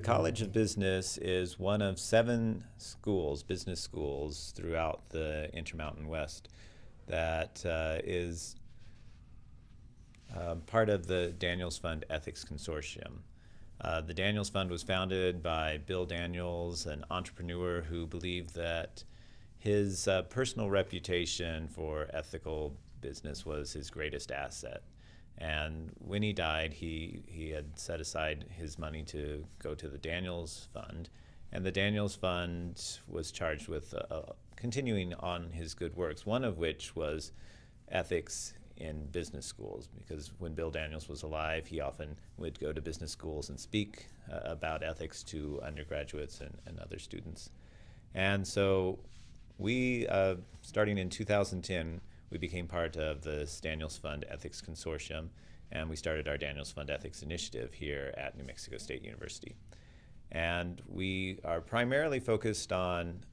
College of Business is one of 7 schools, business schools, throughout the Intermountain West that is part of the Daniels Fund Ethics Consortium. The Daniels Fund was founded by Bill Daniels, an entrepreneur who believed that his personal reputation for ethical business was his greatest asset. And when he died, he had set aside his money to go to the Daniels Fund. And the Daniels Fund was charged with continuing on his good works, one of which was ethics in business schools, because when Bill Daniels was alive, he often would go to business schools and speak about ethics to undergraduates and other students. And so we, starting in 2010, we became part of the Daniels Fund Ethics Consortium, and we started our Daniels Fund Ethics Initiative here at New Mexico State University. And we are primarily focused on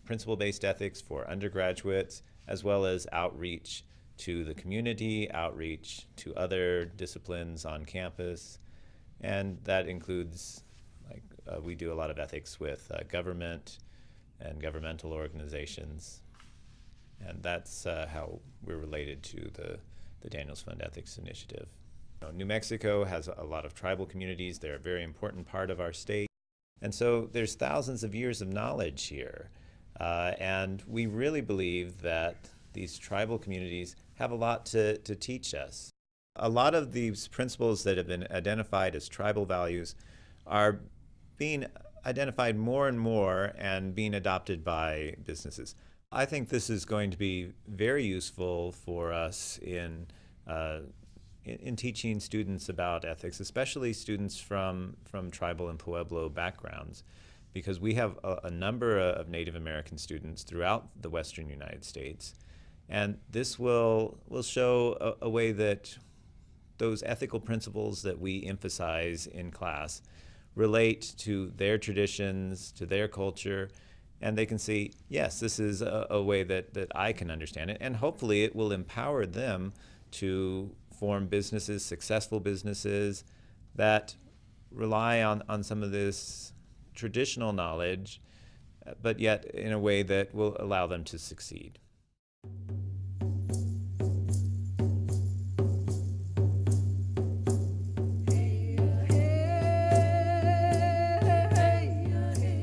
principle-based ethics for undergraduates, as well as outreach to the community, outreach to other disciplines on campus. And that includes, we do a lot of ethics with government and governmental organizations. And that's how we're related to the Daniels Fund Ethics Initiative. New Mexico has a lot of tribal communities. They're a very important part of our state. And so there's thousands of years of knowledge here. And we really believe that these tribal communities have a lot to teach us. A lot of these principles that have been identified as tribal values are being identified more and more and being adopted by businesses. I think this is going to be very useful for us in teaching students about ethics, especially students from tribal and Pueblo backgrounds, because we have a number of Native American students throughout the western United States. And this will show a way that those ethical principles that we emphasize in class relate to their traditions, to their culture, and they can see, yes, this is a way that I can understand it, and hopefully it will empower them to form businesses, successful businesses that rely on some of this traditional knowledge, but yet in a way that will allow them to succeed.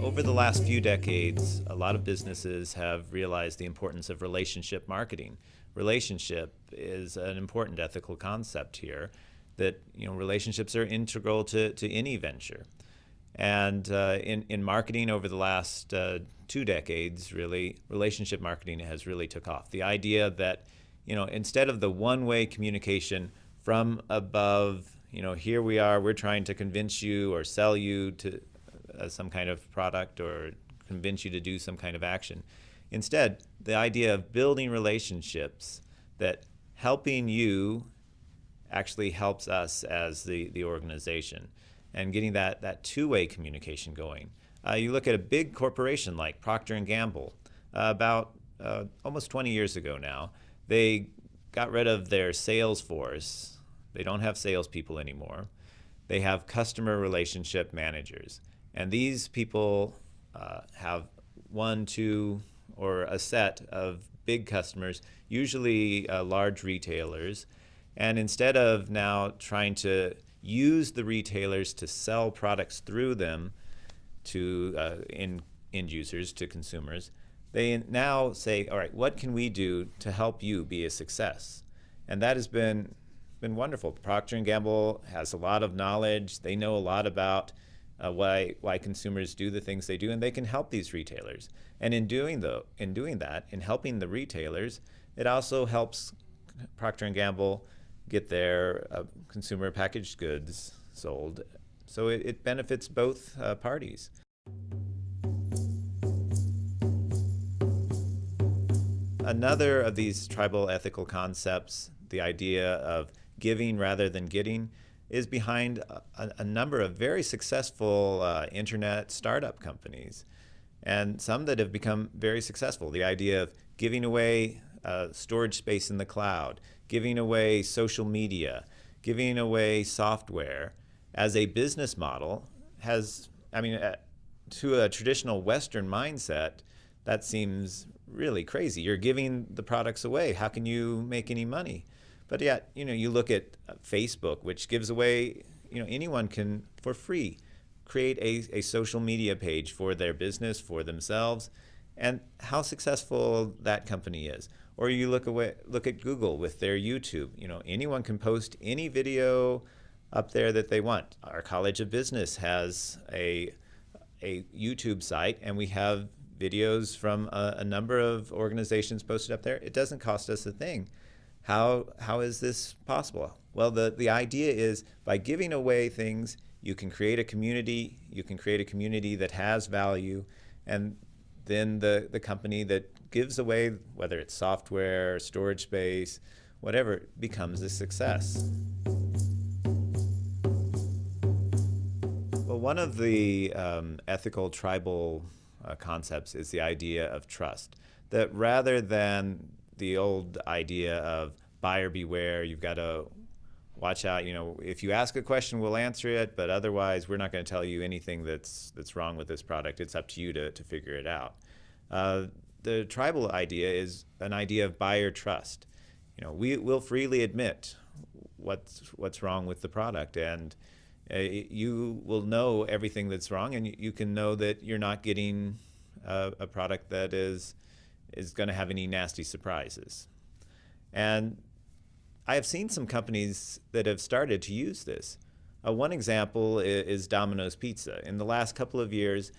Over the last few decades, a lot of businesses have realized the importance of relationship marketing. Relationship is an important ethical concept here, that relationships are integral to any venture. And in marketing over the last 2 decades, really, relationship marketing has really took off. The idea that instead of the one-way communication from above, here we are, we're trying to convince you or sell you to some kind of product or convince you to do some kind of action. Instead, the idea of building relationships that helping you actually helps us as the organization, and getting that two-way communication going. You look at a big corporation like Procter & Gamble, about almost 20 years ago now, they got rid of their sales force. They don't have salespeople anymore. They have customer relationship managers. And these people have 1, 2, or a set of big customers, usually large retailers. And instead of now trying to use the retailers to sell products through them to end users, to consumers, they now say, all right, what can we do to help you be a success? And that has been wonderful. Procter & Gamble has a lot of knowledge. They know a lot about why consumers do the things they do, and they can help these retailers. And in doing that, in helping the retailers, it also helps Procter & Gamble get their consumer packaged goods sold. So it benefits both parties. Another of these tribal ethical concepts, the idea of giving rather than getting, is behind a number of very successful internet startup companies, and some that have become very successful. The idea of giving away storage space in the cloud, giving away social media, giving away software as a business model has, I mean, to a traditional Western mindset, that seems really crazy. You're giving the products away. How can you make any money? But yet, you look at Facebook, which gives away, anyone can, for free, create a social media page for their business, for themselves, and how successful that company is. Or you look at Google with their YouTube. Anyone can post any video up there that they want. Our College of Business has a YouTube site, and we have videos from a number of organizations posted up there. It doesn't cost us a thing. How is this possible? Well, the idea is by giving away things, you can create a community. You can create a community that has value, and then the company that gives away, whether it's software, storage space, whatever, becomes a success. Well, one of the ethical tribal concepts is the idea of trust. That rather than the old idea of buyer beware, you've got to watch out, if you ask a question, we'll answer it, but otherwise we're not going to tell you anything that's wrong with this product. It's up to you to figure it out. The tribal idea is an idea of buyer trust. We will freely admit what's wrong with the product, and you will know everything that's wrong, and you can know that you're not getting a product that is going to have any nasty surprises. And I have seen some companies that have started to use this. One example is Domino's Pizza. In the last couple of years,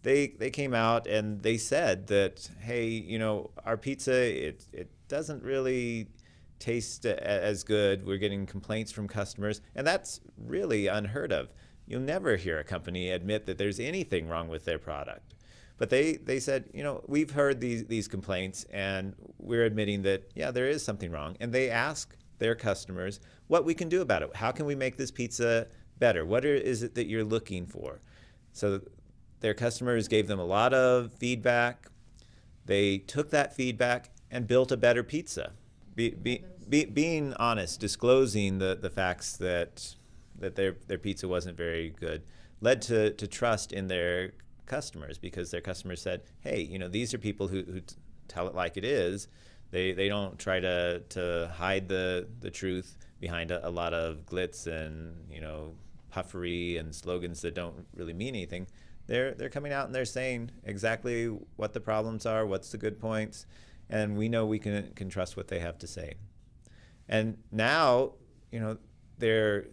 they came out and they said that, hey, our pizza, it doesn't really taste as good. We're getting complaints from customers, and that's really unheard of. You'll never hear a company admit that there's anything wrong with their product. But they said, we've heard these complaints, and we're admitting that, yeah, there is something wrong. And they ask their customers what we can do about it. How can we make this pizza better? What is it that you're looking for? So their customers gave them a lot of feedback. They took that feedback and built a better pizza. Being honest, disclosing the facts that their pizza wasn't very good, led to trust in their customers, because their customers said, hey, these are people who tell it like it is. They don't try to hide the truth behind a lot of glitz and puffery and slogans that don't really mean anything. They're coming out and they're saying exactly what the problems are, what's the good points, and we know we can trust what they have to say. And now, their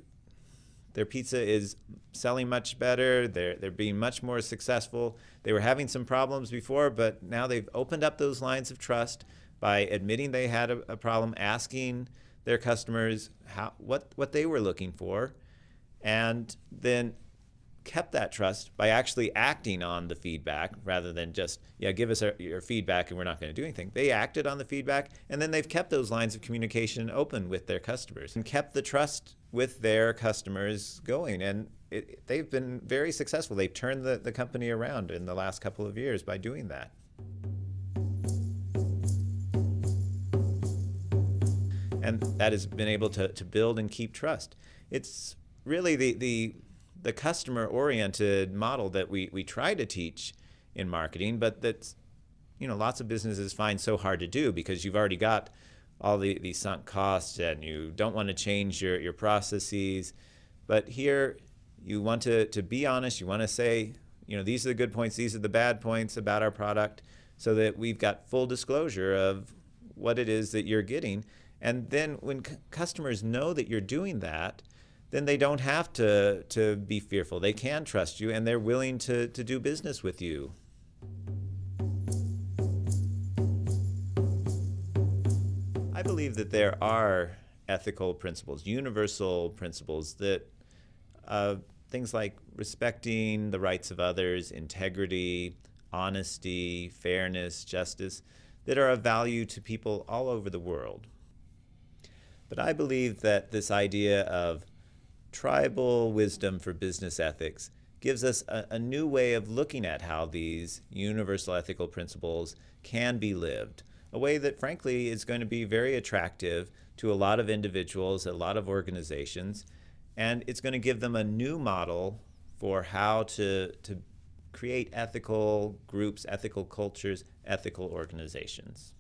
pizza is selling much better. They're being much more successful. They were having some problems before, but now they've opened up those lines of trust by admitting they had a problem, asking their customers what they were looking for, and then kept that trust by actually acting on the feedback rather than just, give us your feedback and we're not going to do anything. They acted on the feedback, and then they've kept those lines of communication open with their customers and kept the trust with their customers going. And they've been very successful. They've turned the company around in the last couple of years by doing that. And that has been able to build and keep trust. It's really the customer-oriented model that we try to teach in marketing, but that's lots of businesses find so hard to do because you've already got all the sunk costs and you don't want to change your processes. But here you want to be honest. You want to say, these are the good points, these are the bad points about our product, so that we've got full disclosure of what it is that you're getting. And then when customers know that you're doing that, then they don't have to be fearful. They can trust you, and they're willing to do business with you. I believe that there are ethical principles, universal principles, that things like respecting the rights of others, integrity, honesty, fairness, justice, that are of value to people all over the world. But I believe that this idea of tribal wisdom for business ethics gives us a new way of looking at how these universal ethical principles can be lived, a way that frankly is going to be very attractive to a lot of individuals, a lot of organizations, and it's going to give them a new model for how to create ethical groups, ethical cultures, ethical organizations.